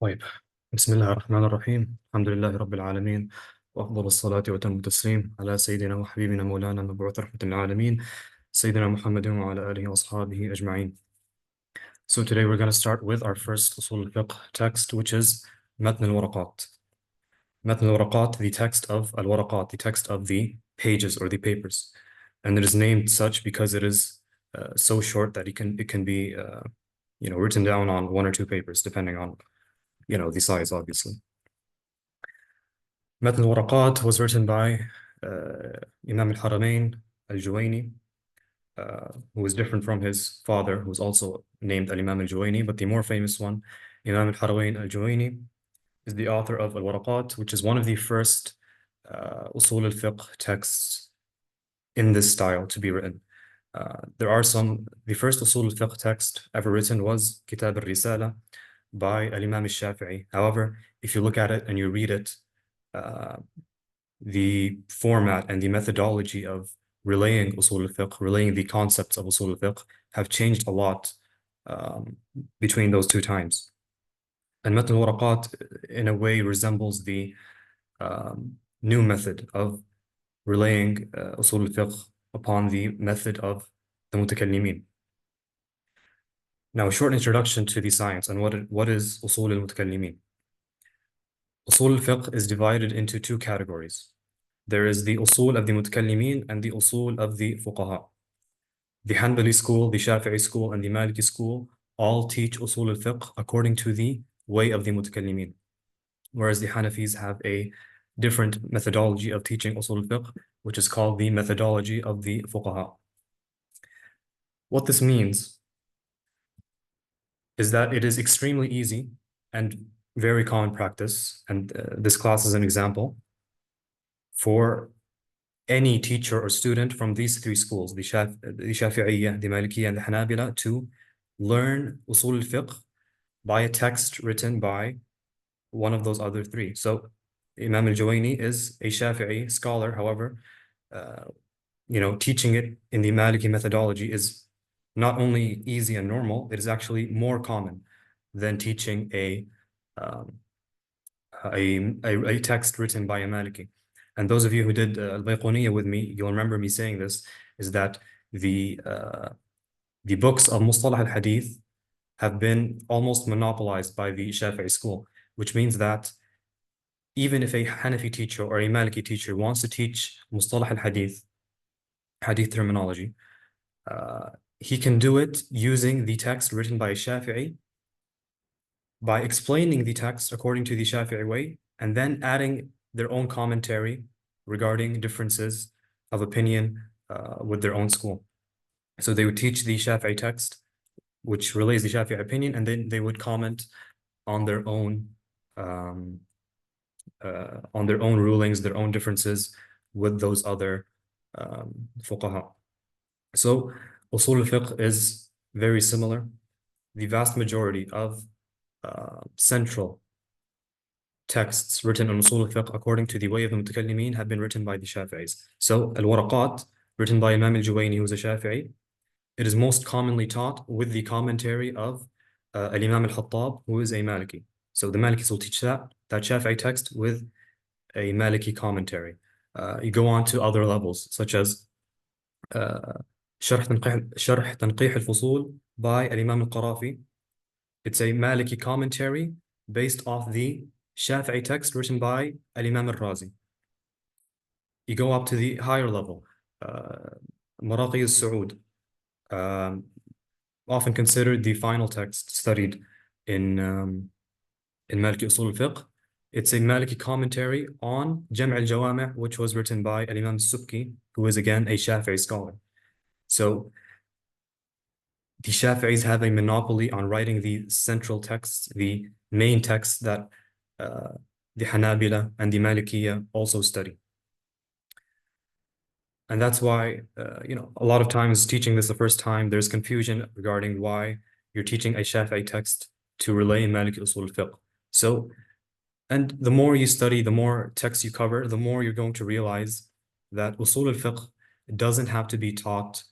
طيب، بسم الله الرحمن الرحيم. الحمد لله رب العالمين، وأفضل الصلاة وأتم التسليم على سيدنا وحبيبنا مولانا مبعوث رحمة للعالمين سيدنا محمد وعلى آله وأصحابه أجمعين. So today we're going to start with our first Usul al-Fiqh text, which is متن الورقات. متن الورقات, the text of al-Waraqat, the text of the pages or the papers. And it is named such because it is so short that it can be written down on one or two papers, depending on the size, obviously. متن الورقات was written by Imam al-Haramain al-Juwayni, who is different from his father, who was also named al-Imam al-Juwayni, but the more famous one, Imam al-Haramain al-Juwayni, is the author of al-Waraqat, which is one of the first Usul al-Fiqh texts in this style to be written. The first Usul al-Fiqh text ever written was Kitab al-Risala by al-Imam al-Shafi'i. However, if you look at it and you read it, the format and the methodology of relaying Usul al-Fiqh, relaying the concepts of Usul al-Fiqh have changed a lot between those two times. And Matn al-Waraqat in a way resembles the new method of relaying Usul al-Fiqh upon the method of the Mutakallimin. Now, a short introduction to the science and what is Usul al-Mutakallimin. Usul al-Fiqh is divided into two categories. There is the Usul of the Mutakallimin and the Usul of the Fuqaha. The Hanbali school, the Shafi'i school, and the Maliki school all teach Usul al-Fiqh according to the way of the Mutakallimin, whereas the Hanafis have a different methodology of teaching Usul al-Fiqh, which is called the methodology of the Fuqaha. What this means is that it is extremely easy and very common practice, and this class is an example, for any teacher or student from these three schools, the Shafi'iyya, the Malikiyya, and the Hanabila, to learn Usul al-Fiqh by a text written by one of those other three. So Imam al-Juwayni is a Shafi'i scholar. However, teaching it in the Maliki methodology is not only easy and normal, it is actually more common than teaching a text written by a Maliki. And those of you who did al-Bayquniyya with me, you'll remember me saying this, is that the books of Mustalah al-Hadith have been almost monopolized by the Shafi'i school, which means that even if a Hanafi teacher or a Maliki teacher wants to teach Mustalah al-Hadith, Hadith terminology, he can do it using the text written by a Shafi'i, by explaining the text according to the Shafi'i way, and then adding their own commentary regarding differences of opinion with their own school. So they would teach the Shafi'i text, which relays the Shafi'i opinion, and then they would comment on their own rulings, their own differences with those other fuqaha. So Usul al-Fiqh is very similar. The vast majority of central texts written on Usul al-Fiqh according to the way of the Mutakallimin have been written by the Shafi'is. So al-Waraqat, written by Imam al-Juwayni, who is a Shafi'i, it is most commonly taught with the commentary of al-Imam al-Khattab, who is a Maliki. So the Malikis will teach that Shafi'i text with a Maliki commentary. You go on to other levels, such as شرح تنقيح الفصول by al-Imam al-Qarafi. It's a Maliki commentary based off the Shafi'i text written by al-Imam al-Razi. You go up to the higher level, Maraqi al-Su'ud, often considered the final text studied in Maliki Usul al-Fiqh. It's a Maliki commentary on Jam' al-Jawami', which was written by al-Imam al-Subki, who is again a Shafi'i scholar. So the Shafi'is have a monopoly on writing the central texts, the main texts that the Hanabila and the Malikiyya also study. And that's why, a lot of times teaching this the first time, there's confusion regarding why you're teaching a Shafi'i text to relay in Maliki Usul al-Fiqh. So, and the more you study, the more texts you cover, the more you're going to realize that Usul al-Fiqh doesn't have to be taught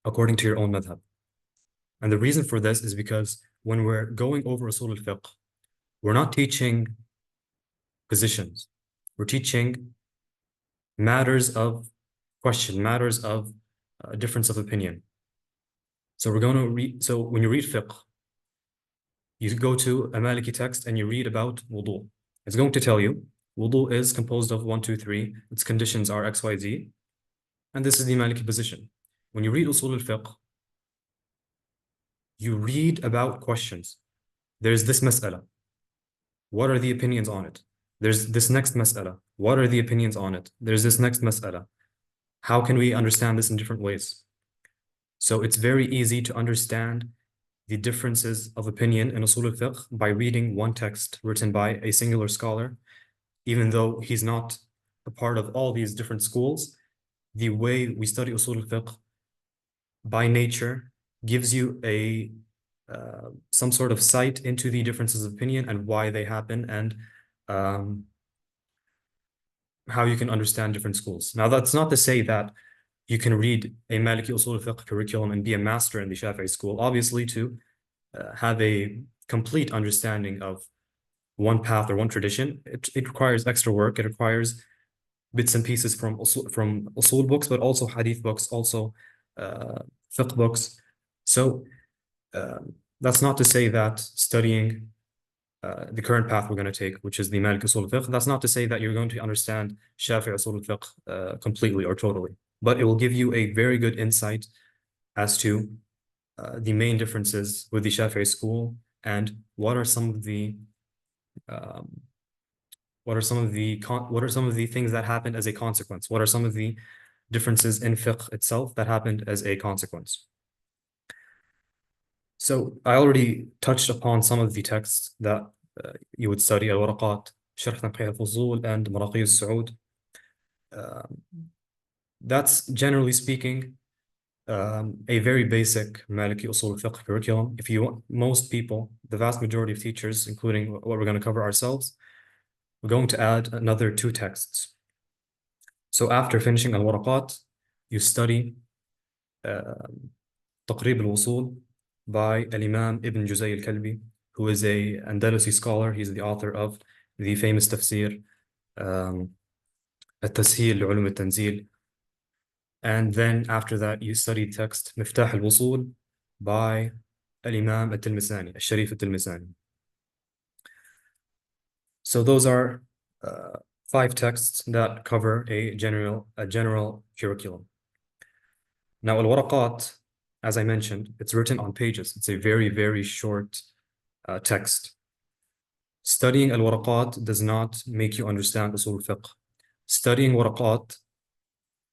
according to your own madhab. And the reason for this is because when we're going over Usul al-Fiqh, we're not teaching positions. We're teaching matters of question, matters of difference of opinion. So we're going to read, so when you read fiqh, you go to a Maliki text and you read about wudu. It's going to tell you wudu is composed of 1, 2, 3. Its conditions are X, Y, Z. And this is the Maliki position. When you read Usul al-Fiqh, you read about questions. There's this mas'ala. What are the opinions on it? There's this next mas'ala. What are the opinions on it? There's this next mas'ala. How can we understand this in different ways? So it's very easy to understand the differences of opinion in Usul al-Fiqh by reading one text written by a singular scholar, even though he's not a part of all these different schools. The way we study Usul al-Fiqh by nature gives you a some sort of sight into the differences of opinion and why they happen, and how you can understand different schools. Now, that's not to say that you can read a Maliki Usul al-Fiqh curriculum and be a master in the Shafi'i school. Obviously, to have a complete understanding of one path or one tradition, it requires extra work. It requires bits and pieces from usul books, but also hadith books, also fiqh books. So that's not to say that studying the current path we're going to take, which is the Maliki Usul al-Fiqh, that's not to say that you're going to understand Shafi'i Usul al-Fiqh completely or totally, but it will give you a very good insight as to the main differences with the Shafi'i school and what are some of the things that happened as a consequence? What are some of the differences in fiqh itself that happened as a consequence? So I already touched upon some of the texts that you would study: al-Waraqat, Sharh Tanqih al-Fusul, and Maraqi al-Saud. That's generally speaking a very basic Maliki Usul al-Fiqh curriculum. If you want, most people, the vast majority of teachers, including what we're going to cover ourselves, we're going to add another 2 texts. So after finishing al-Waraqat, you study Taqrib al-Wusul by al-Imam Ibn Juzay al-Kalbi, who is a Andalusi scholar. He's the author of the famous tafsir, At-Tasheel Ulum al-Tanzil. And then after that, you study the text Miftah al-Wusul by al-Imam al-Tilmisani, al-Sharif al-Tilmisani. So those are 5 texts that cover a general curriculum. Now, al-Waraqat, as I mentioned, it's written on pages. It's a very, very short text. Studying al-Waraqat does not make you understand Usul al-Fiqh. Studying Waraqat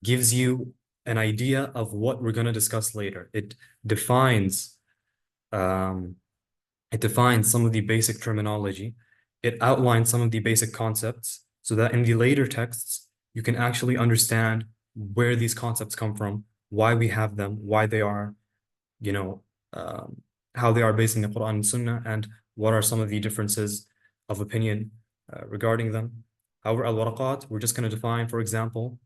gives you an idea of what we're going to discuss later. It defines some of the basic terminology. It outlines some of the basic concepts so that in the later texts, you can actually understand where these concepts come from, why we have them, why they are, how they are based in the Quran and Sunnah, and what are some of the differences of opinion regarding them. However, al-Waraqat, we're just going to define, for example,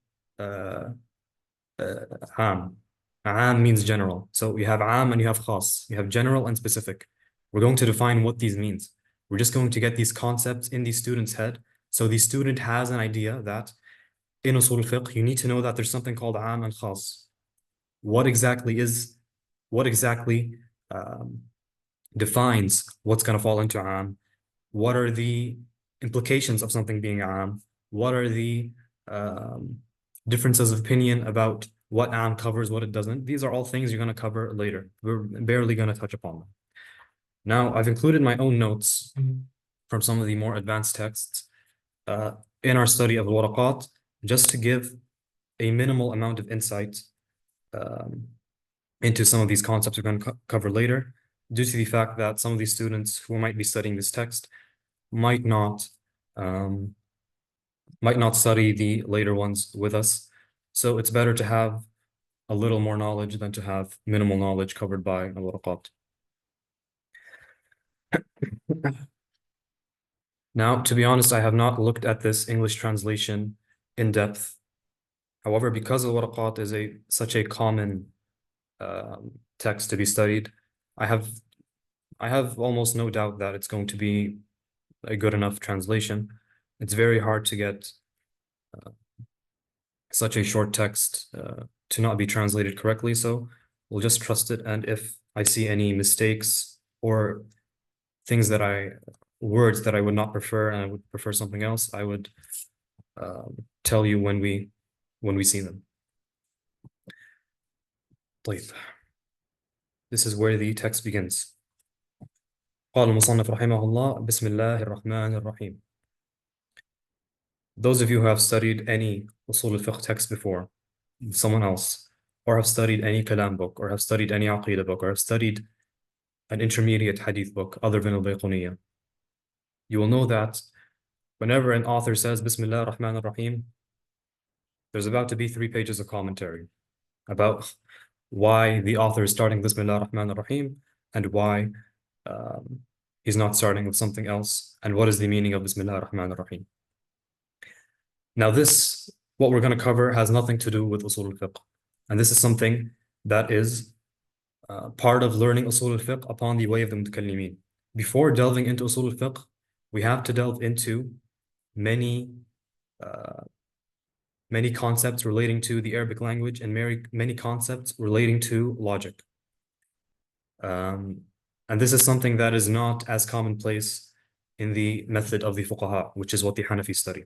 Am. Am means general. So you have Am and you have Khas. You have general and specific. We're going to define what these means. We're just going to get these concepts in the student's head. So the student has an idea that in Usul al-Fiqh, you need to know that there's something called Am and Khas. What exactly defines what's going to fall into Am? What are the implications of something being Am? What are the differences of opinion about what Am covers, what it doesn't? These are all things you're going to cover later. We're barely going to touch upon them. Now, I've included my own notes from some of the more advanced texts in our study of al-Waraqat, just to give a minimal amount of insight into some of these concepts we're going to cover later, due to the fact that some of these students who might be studying this text might not study the later ones with us. So it's better to have a little more knowledge than to have minimal knowledge covered by al-Waraqat. Now, to be honest, I have not looked at this English translation in depth. However, because al-Waraqat is such a common text to be studied, I have I have almost no doubt that it's going to be a good enough translation. It's very hard to get such a short text to not be translated correctly, so we'll just trust it. And if I see any mistakes or things that words that I would not prefer and I would prefer something else, I would tell you when we see them. طيب. This is where the text begins. قال المصنف رحمه الله بسم الله الرحمن الرحيم. Those of you who have studied any Usul al-Fiqh text before, someone else, or have studied any Kalam book, or have studied any Aqidah book, or have studied an intermediate Hadith book other than al-Bayquniyya, you will know that whenever an author says Bismillah ar-Rahman ar-Rahim, there's about to be 3 pages of commentary about why the author is starting Bismillah ar-Rahman ar-Rahim and why he's not starting with something else, and what is the meaning of Bismillah ar-Rahman ar-Rahim. Now this, what we're going to cover, has nothing to do with Usul al-Fiqh. And this is something that is part of learning Usul al-Fiqh upon the way of the Mutakallimin. Before delving into Usul al-Fiqh, we have to delve into many concepts relating to the Arabic language and many concepts relating to logic. And this is something that is not as commonplace in the method of the fuqaha, which is what the Hanafi study.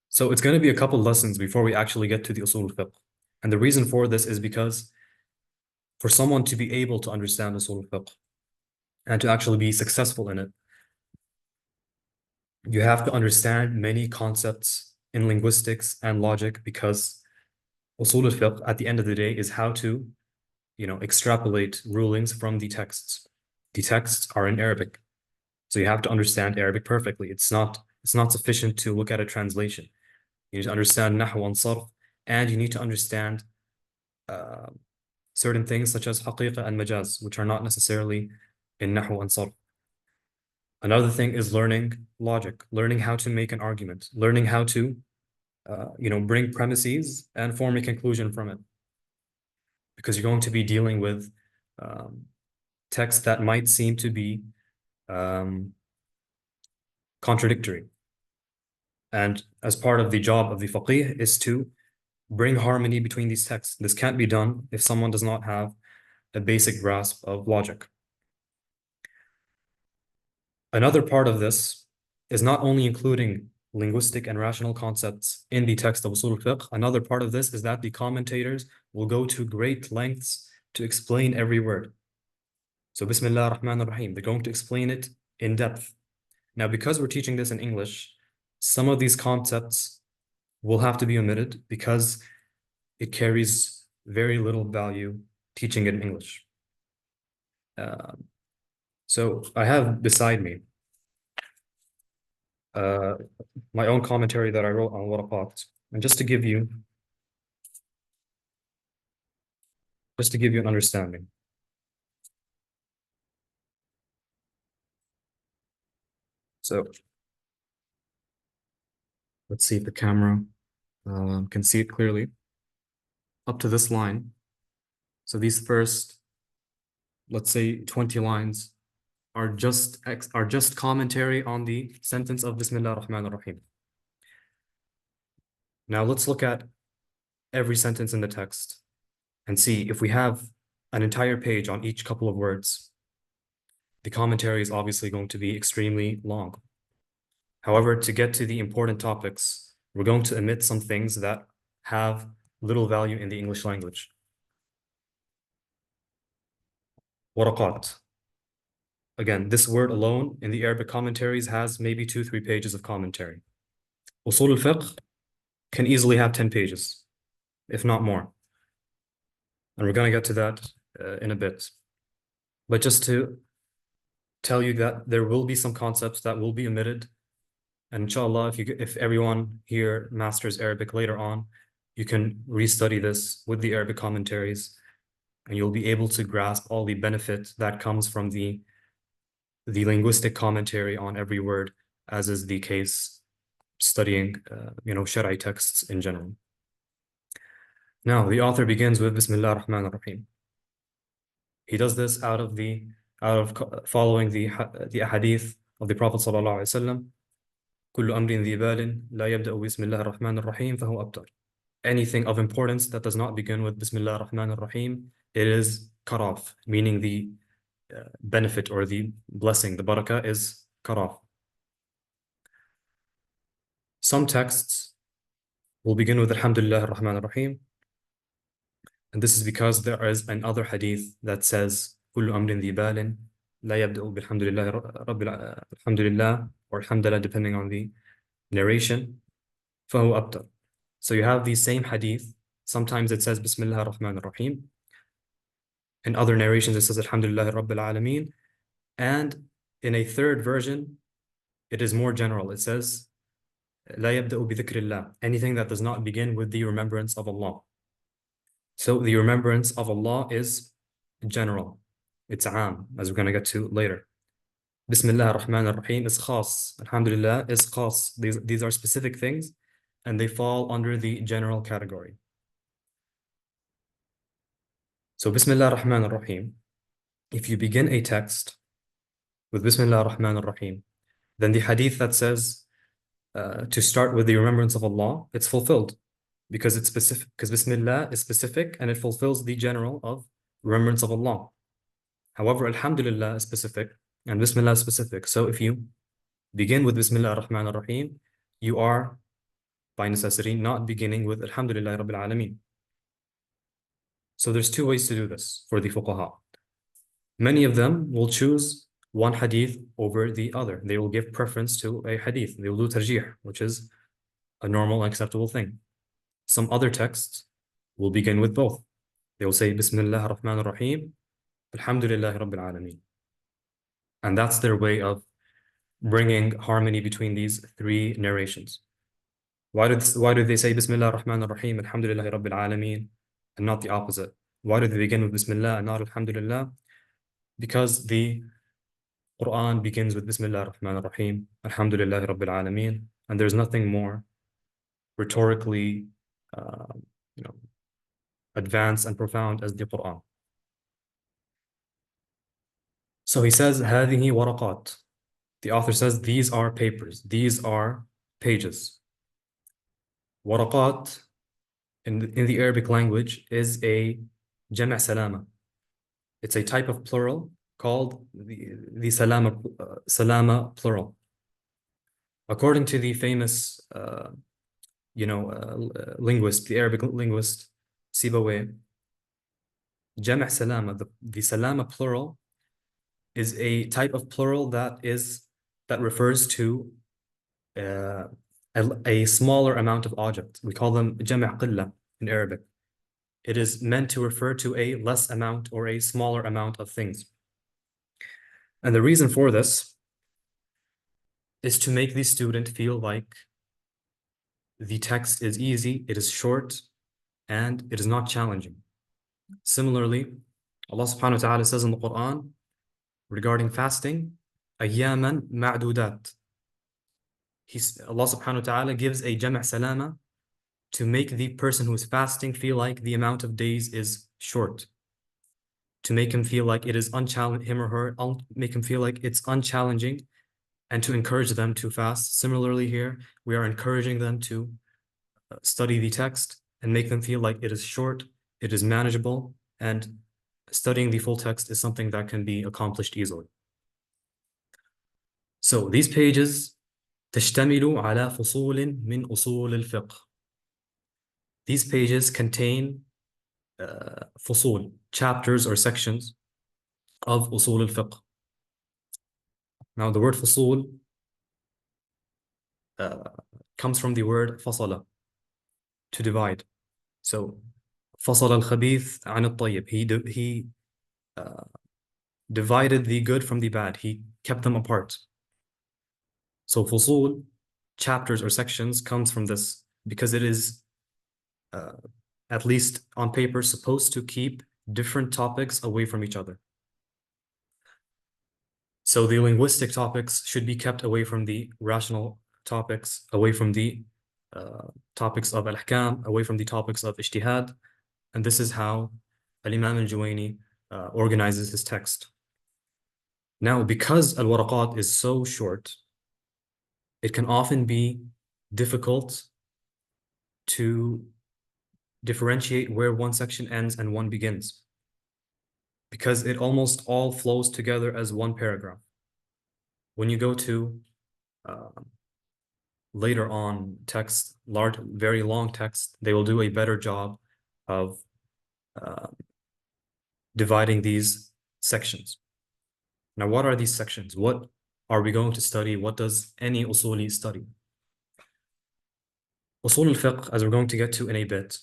So it's going to be a couple lessons before we actually get to the Usul al-Fiqh. And the reason for this is because for someone to be able to understand Usul al-Fiqh and to actually be successful in it, you have to understand many concepts in linguistics and logic, because Usul al-Fiqh at the end of the day is how to, extrapolate rulings from the texts. The texts are in Arabic, so you have to understand Arabic perfectly. It's not sufficient to look at a translation. You need to understand Nahw and Sarf, and you need to understand certain things such as Haqiqa and Majaz, which are not necessarily in Nahw and Sarf. Another thing is learning logic, learning how to make an argument, learning how to, bring premises and form a conclusion from it. Because you're going to be dealing with texts that might seem to be contradictory. And as part of the job of the faqih is to bring harmony between these texts. This can't be done if someone does not have a basic grasp of logic. Another part of this is not only including linguistic and rational concepts in the text of Usul al-Fiqh. Another part of this is that the commentators will go to great lengths to explain every word. So Bismillah ar-Rahman ar-Rahim, they're going to explain it in depth. Now, because we're teaching this in English, some of these concepts will have to be omitted because it carries very little value teaching it in English. So I have beside me my own commentary that I wrote on al-Waraqat. And just to give you an understanding. So let's see if the camera can see it clearly. Up to this line. So these first, let's say 20 lines are just commentary on the sentence of Bismillah ar-Rahman ar-Rahim. Now let's look at every sentence in the text and see if we have an entire page on each couple of words. The commentary is obviously going to be extremely long. However, to get to the important topics, we're going to omit some things that have little value in the English language. Waraqat. Again, this word alone in the Arabic commentaries has maybe 2-3 pages of commentary. Usul al-Fiqh can easily have 10 pages, if not more. And we're going to get to that in a bit. But just to tell you that there will be some concepts that will be omitted. And inshallah, if everyone here masters Arabic later on, you can restudy this with the Arabic commentaries, and you'll be able to grasp all the benefit that comes from the linguistic commentary on every word, as is the case studying, Shari'i texts in general. Now, the author begins with Bismillah ar-Rahman ar-Rahim. He does this out of the out of following the ahadith of the Prophet sallallahu alaihi wasallam. كل أمر ذي بال لا يبدأ بسم الله الرحمن الرحيم فهو أبتر. Anything of importance that does not begin with Bismillah ar-Rahman ar-Rahim, it is cut off, meaning the benefit or the blessing, the barakah is cut off. Some texts will begin with Alhamdulillah ar-Rahman ar-Rahim, and this is because there is another hadith that says كل أمر ذي بال لا يبدأ بالحمد لله الحمد لله or alhamdulillah depending on the narration فهو أبتر. So you have the same hadith. Sometimes it says Bismillah ar-Rahman ar-Rahim. In other narrations it says Alhamdulillah Rabbil Alameen. And in a third version, it is more general. It says لا يبدأ بذكر الله. Anything that does not begin with the remembrance of Allah. So the remembrance of Allah is general. It's aam, as we're going to get to later. Bismillah ar-Rahman ar-Rahim is khas. Alhamdulillah is khas. These are specific things, and they fall under the general category. So Bismillah ar-Rahman ar-Rahim, if you begin a text with Bismillah ar-Rahman ar-Rahim, then the hadith that says to start with the remembrance of Allah, it's fulfilled because it's specific, because Bismillah is specific and it fulfills the general of remembrance of Allah. However, Alhamdulillah is specific and Bismillah is specific. So if you begin with Bismillah ar-Rahman ar-Rahim, you are by necessity not beginning with Alhamdulillah Rabbil Alameen. So there's two ways to do this for the fuqaha. Many of them will choose one hadith over the other. They will give preference to a hadith. They will do tarjih, which is a normal and acceptable thing. Some other texts will begin with both. They will say Bismillah ar-Rahman ar-Rahim, Alhamdulillah Rabbil Alameen. And that's their way of bringing harmony between these three narrations. Why do they say Bismillah ar-Rahman ar-Rahim, Alhamdulillah Rabbil Alameen, and not the opposite? Why do they begin with Bismillah and not Alhamdulillah? Because the Quran begins with Bismillah ar-Rahman ar-Rahim, Alhamdulillah Rabbil Alameen, and there's nothing more rhetorically advanced and profound as the Quran. So he says, هذه ورقات. The author says, these are papers, these are pages. Waraqat in the Arabic language is a jama' salama. It's a type of plural called the salama plural. According to the famous linguist, the Arabic linguist Sibawayh, jama' salama, the salama plural is a type of plural that refers to a smaller amount of objects. We call them jama' qilla in Arabic. It is meant to refer to a less amount or a smaller amount of things. And the reason for this is to make the student feel like the text is easy, it is short, and it is not challenging. Similarly, Allah subhanahu wa ta'ala says in the Quran regarding fasting, ayyaman ma'dudat. Allah subhanahu wa ta'ala gives a jama' salama to make the person who is fasting feel like the amount of days is short, to make him feel like it is him or her, make him feel like it's unchallenging, and to encourage them to fast. Similarly here, we are encouraging them to study the text and make them feel like it is short, it is manageable, and studying the full text is something that can be accomplished easily. So these pages تشتمل على فصول من أصول الفقه. These pages contain فصول, chapters or sections of أصول الفقه. Now the word فصول comes from the word فصل, to divide. So فصل الخبيث عن الطيب. He divided the good from the bad. He kept them apart. So fusul, chapters or sections, comes from this because it is, at least on paper, supposed to keep different topics away from each other. So the linguistic topics should be kept away from the rational topics, away from the topics of al-ahkam, away from the topics of ijtihad. And this is how al-Imam al-Juwayni organizes his text. Now, because al-Waraqat is so short, it can often be difficult to differentiate where one section ends and one begins, because it almost all flows together as one paragraph. When you go to uh, later on text, large, very long text, they will do a better job of uh, dividing these sections. Now, what are these sections? What are we going to study? What does any usuli study? Usul al-Fiqh, as we're going to get to in a bit,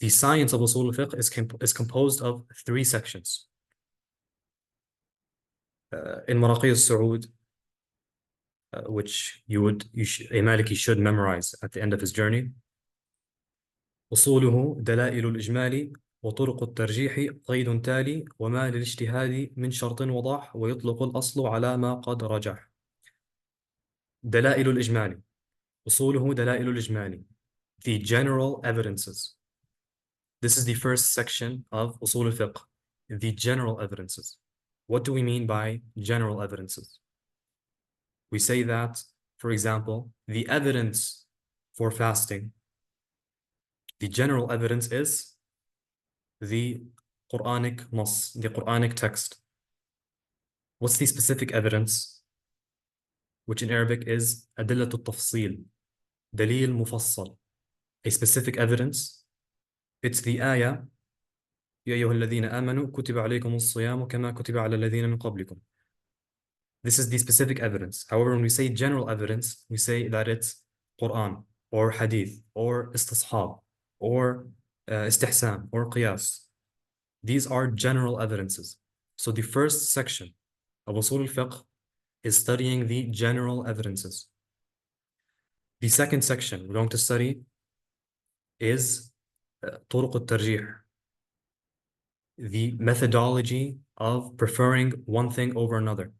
the science of Usul al-Fiqh is composed of three sections. In Maraqi al-Saud, which a Maliki should memorize at the end of his journey. أصوله دلائل الإجمال وطرق الترجيح قيد تالي وما للاجتهاد من شرط وضاح ويطلق الأصل على ما قد رجح. دلائل الإجمال. أصوله دلائل الإجمال. The general evidences. This is the first section of Usul al-Fiqh. The general evidences. What do we mean by general evidences? We say that, for example, the evidence for fasting, the general evidence is the Quranic nas, the Quranic text. What's the specific evidence? Which in Arabic is أدلة التفصيل, دليل مفصل. A specific evidence. It's the ayah, يا أيها الذين آمنوا كتب عليكم الصيام كما كتب على الذين من قبلكم. This is the specific evidence. However, when we say general evidence, we say that it's Quran or Hadith or Istishab or Istihsan or Qiyas. These are general evidences. So the first section of Usul al-Fiqh is studying the general evidences. The second section we're going to study is طرق الترجيح, the methodology of preferring one thing over another.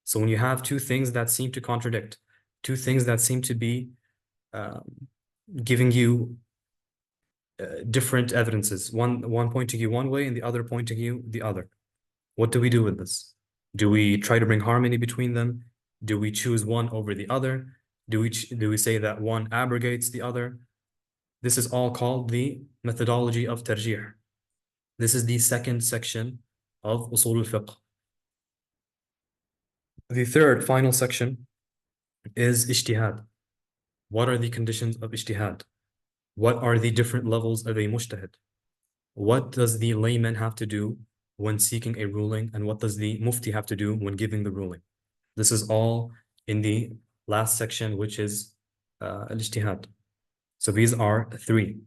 So when you have two things that seem to contradict, two things that seem to be giving you different evidences, one pointing you one way and the other pointing you the other, what do we do with this? Do we try to bring harmony between them? Do we choose one over the other? Do we say that one abrogates the other? This is all called the methodology of tarjih. This is the second section of Usul al-Fiqh. The third, final section is ijtihad. What are the conditions of ijtihad? What are the different levels of a mujtahid? What does the layman have to do when seeking a ruling, and what does the mufti have to do when giving the ruling? This is all in the last section, which is al-ijtihad. So these are three.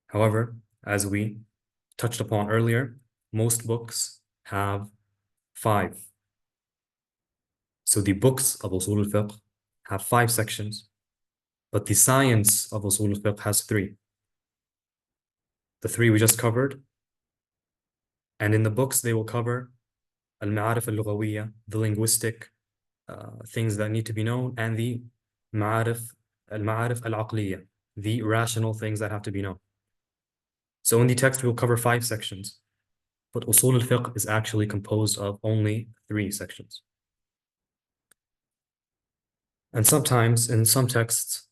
However, as we touched upon earlier, most books have five. So the books of Usul al-Fiqh have five sections, but the science of Usul al-Fiqh has three. The three we just covered, and in the books they will cover al-ma'arif al-lughawiyya, the linguistic things that need to be known, and the ma'arif al-aqliyya, the rational things that have to be known. So in the text we'll cover five sections, but Usul al-Fiqh is actually composed of only three sections. And sometimes in some texts,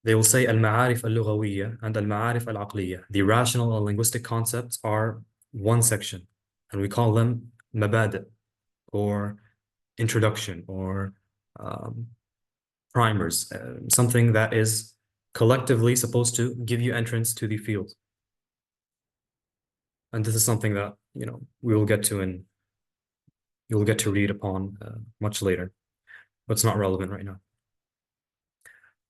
they will say al-ma'arif al-lughawiyya and al-ma'arif al-aqliyya. The rational and linguistic concepts are one section, and we call them mabadi' or introduction or primers, something that is collectively supposed to give you entrance to the field. And this is something that, we will get to and you'll get to read upon much later, but it's not relevant right now.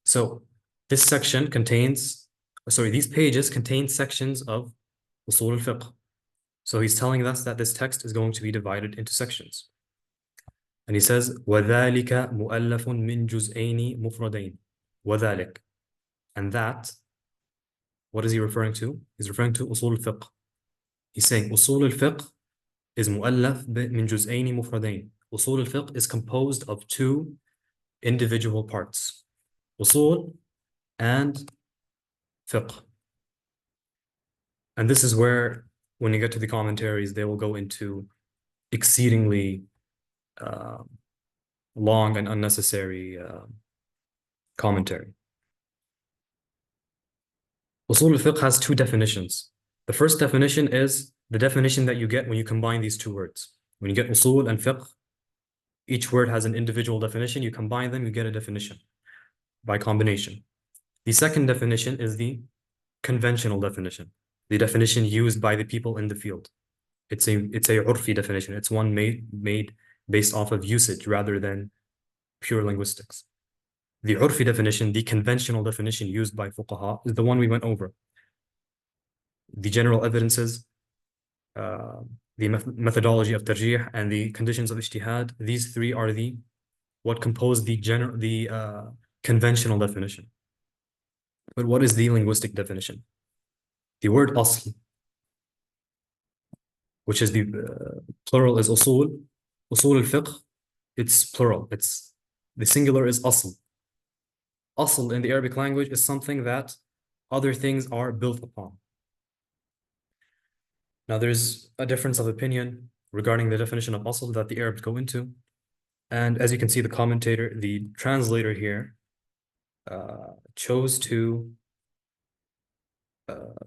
So this section these pages contain sections of Usul al-Fiqh. So he's telling us that this text is going to be divided into sections. And he says, وَذَلِكَ مُؤَلَّفٌ مِّن جُزْئَيْنِ مُفْرَدَيْنِ وَذَلِكَ. And that, what is he referring to? He's referring to Usul al-Fiqh. He's saying Usul al-Fiqh is مؤلف من جزئين مفردين. Usul al-Fiqh is composed of two individual parts, Usul and Fiqh. And this is where, when you get to the commentaries, they will go into exceedingly long and unnecessary commentary. Usul al-Fiqh has two definitions. The first definition is the definition that you get when you combine these two words. When you get usul and fiqh, each word has an individual definition. You combine them, you get a definition by combination. The second definition is the conventional definition, the definition used by the people in the field. It's a urfi definition. It's one made based off of usage rather than pure linguistics. The urfi definition, the conventional definition used by fuqaha, is the one we went over. The general evidences, the methodology of tarjih, and the conditions of ijtihad. These three are what compose the conventional definition. But what is the linguistic definition? The word asl, which is the plural is usul al-fiqh, it's plural. The singular is asl. Asl in the Arabic language is something that other things are built upon. Now, there's a difference of opinion regarding the definition of asl that the Arabs go into. And as you can see, the translator here, chose to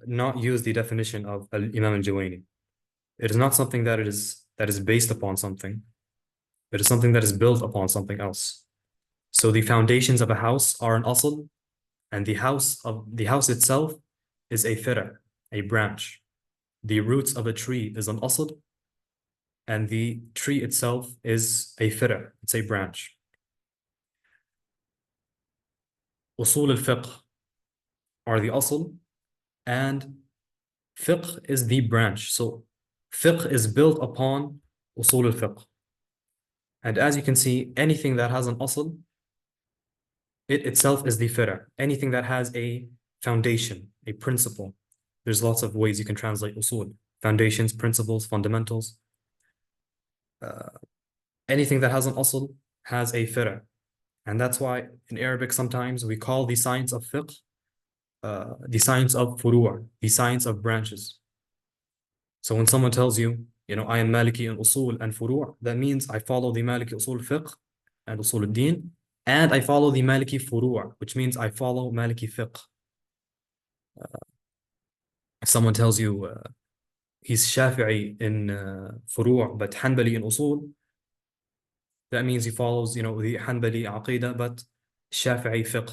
not use the definition of Imam al-Juwayni. It is not something that is based upon something. It is something that is built upon something else. So the foundations of a house are an asl, and the house itself is a fira, a branch. The roots of a tree is an asl, and the tree itself is a fira, it's a branch. Usul al-fiqh are the asl, and fiqh is the branch. So fiqh is built upon usul al-fiqh. And as you can see, anything that has an asl, it itself is the fira. Anything that has a foundation, a principle. There's lots of ways you can translate usul. Foundations, principles, fundamentals. Anything that has an asl has a fira. And that's why in Arabic sometimes we call the science of fiqh the science of furu', the science of branches. So when someone tells you, I am Maliki in usul and furu', that means I follow the Maliki usul fiqh and usul al-din, and I follow the Maliki furu', which means I follow Maliki fiqh. If someone tells you he's Shafi'i in furu' but Hanbali in usul, that means he follows, the Hanbali aqidah but Shafi'i fiqh.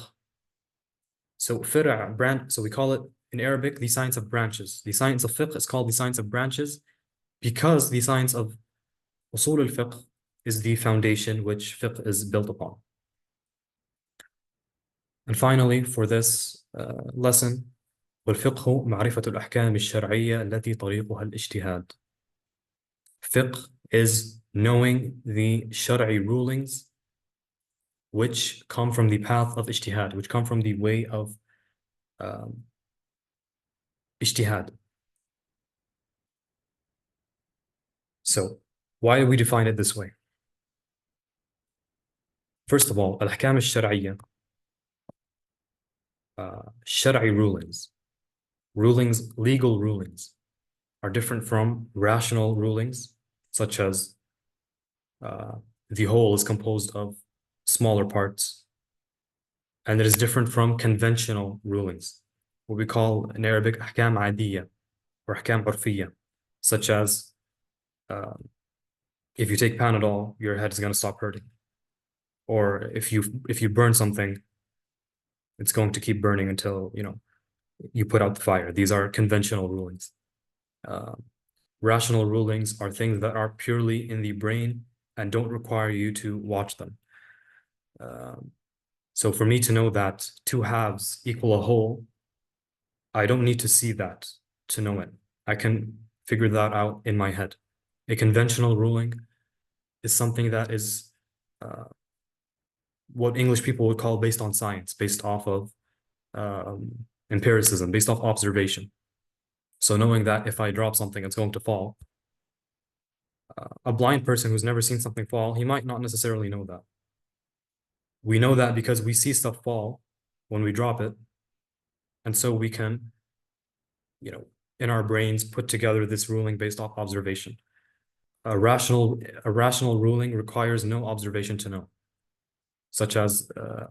So fira', branch, so we call it in Arabic the science of branches. The science of fiqh is called the science of branches because the science of usul al-fiqh is the foundation which fiqh is built upon. And finally, for this lesson, والفقه معرفة الأحكام الشرعية التي طريقها الاجتهاد. Fiqh is knowing the shari rulings which come from the path of ijtihad, which come from the way of ijtihad. So, why do we define it this way? First of all, al-ahkam al-shar'iyya, shari rulings, legal rulings, are different from rational rulings, such as the whole is composed of smaller parts. And it is different from conventional rulings, what we call in Arabic ahkam adiyya or ahkam urfiyya, such as if you take Panadol, your head is going to stop hurting. Or if you burn something, it's going to keep burning until you put out the fire. These are conventional rulings. Rational rulings are things that are purely in the brain and don't require you to watch them. So for me to know that two halves equal a whole, I don't need to see that to know it. I can figure that out in my head. A conventional ruling is something that is what English people would call based on science, based off of empiricism, based off observation. So knowing that if I drop something, it's going to fall. A blind person who's never seen something fall, he might not necessarily know that. We know that because we see stuff fall when we drop it. And so we can, in our brains, put together this ruling based off observation. a rational ruling requires no observation to know, such as the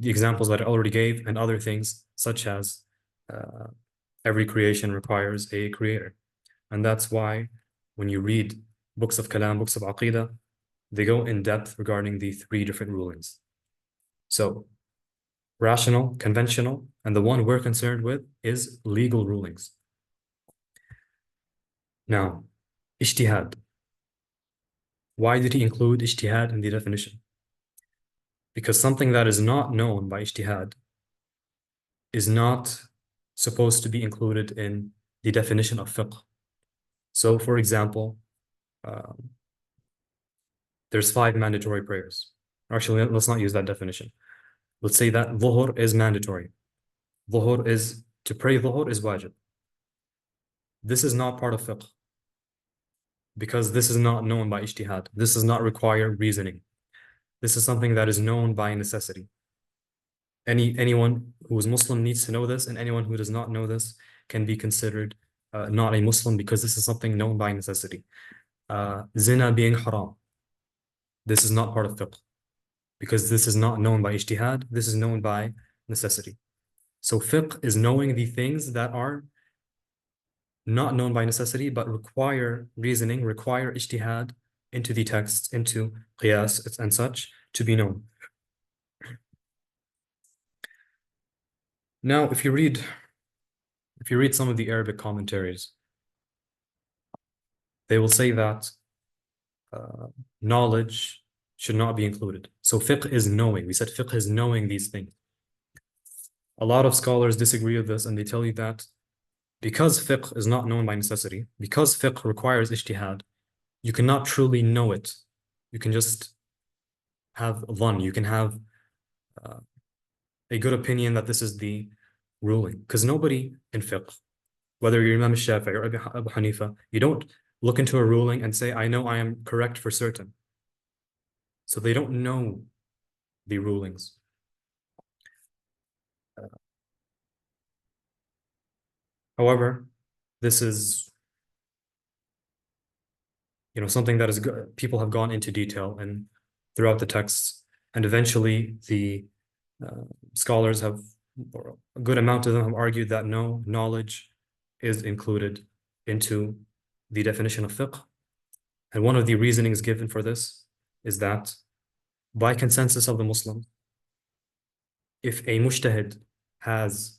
examples that I already gave, and other things such as uh, every creation requires a creator. And that's why when you read books of Kalam, books of Aqidah, they go in depth regarding the three different rulings. So rational, conventional, and the one we're concerned with is legal rulings. Now, ijtihad. Why did he include ijtihad in the definition? Because something that is not known by ijtihad is not supposed to be included in the definition of fiqh. So, for example, um, there's 5 mandatory prayers. Actually, let's not use that definition. Let's say that dhuhr is mandatory. To pray dhuhr is wajib. This is not part of fiqh because this is not known by ijtihad. This does not require reasoning. This is something that is known by necessity. Anyone who is Muslim needs to know this, and anyone who does not know this can be considered not a Muslim because this is something known by necessity. Zina being haram. This is not part of fiqh because this is not known by ijtihad. This is known by necessity. So fiqh is knowing the things that are not known by necessity, but require reasoning, require ijtihad into the text, into qiyas and such to be known. Now, if you read some of the Arabic commentaries, they will say that knowledge should not be included. So fiqh is knowing. We said fiqh is knowing these things. A lot of scholars disagree with this, and they tell you that because fiqh is not known by necessity, because fiqh requires ijtihad, you cannot truly know it. You can just have dhann. You can have a good opinion that this is the ruling. Because nobody in fiqh, whether you're Imam Shafi'i or Abu Hanifa, you don't look into a ruling and say, I know I am correct for certain. So they don't know the rulings. However, this is something that is good. People have gone into detail and throughout the texts, and eventually the scholars have, or a good amount of them have argued that no, knowledge is included into the definition of fiqh. And one of the reasonings given for this is that by consensus of the Muslims, if a mujtahid has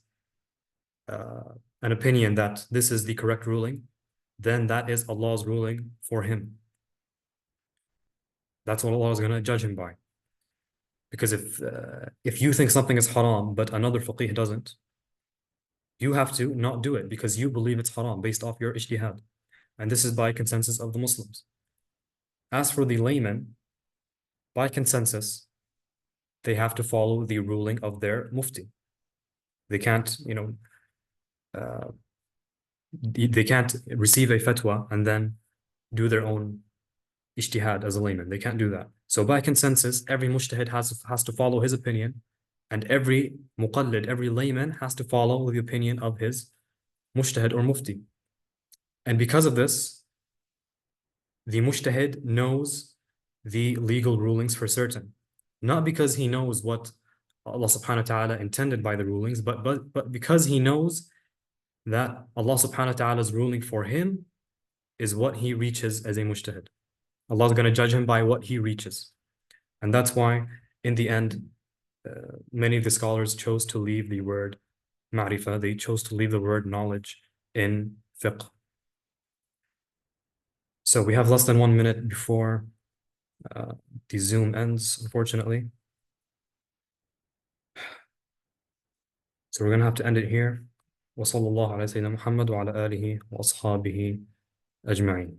an opinion that this is the correct ruling, then that is Allah's ruling for him. That's what Allah is going to judge him by. Because if you think something is haram, but another faqih doesn't, you have to not do it because you believe it's haram based off your ijtihad. And this is by consensus of the Muslims. As for the layman, by consensus, they have to follow the ruling of their mufti. They can't, they can't receive a fatwa and then do their own ijtihad as a layman. They can't do that. So by consensus, every mujtahid has to follow his opinion, and every muqallid, every layman has to follow the opinion of his mujtahid or mufti. And because of this, the mujtahid knows the legal rulings for certain. Not because he knows what Allah subhanahu wa ta'ala intended by the rulings, but because he knows that Allah subhanahu wa ta'ala's ruling for him is what he reaches as a mujtahid. Allah is going to judge him by what he reaches. And that's why, in the end, many of the scholars chose to leave the word ma'rifah, they chose to leave the word knowledge in fiqh. So we have less than 1 minute before the Zoom ends, unfortunately. So we're going to have to end it here. وصلى الله على سيدنا محمد وعلى آله وأصحابه أجمعين.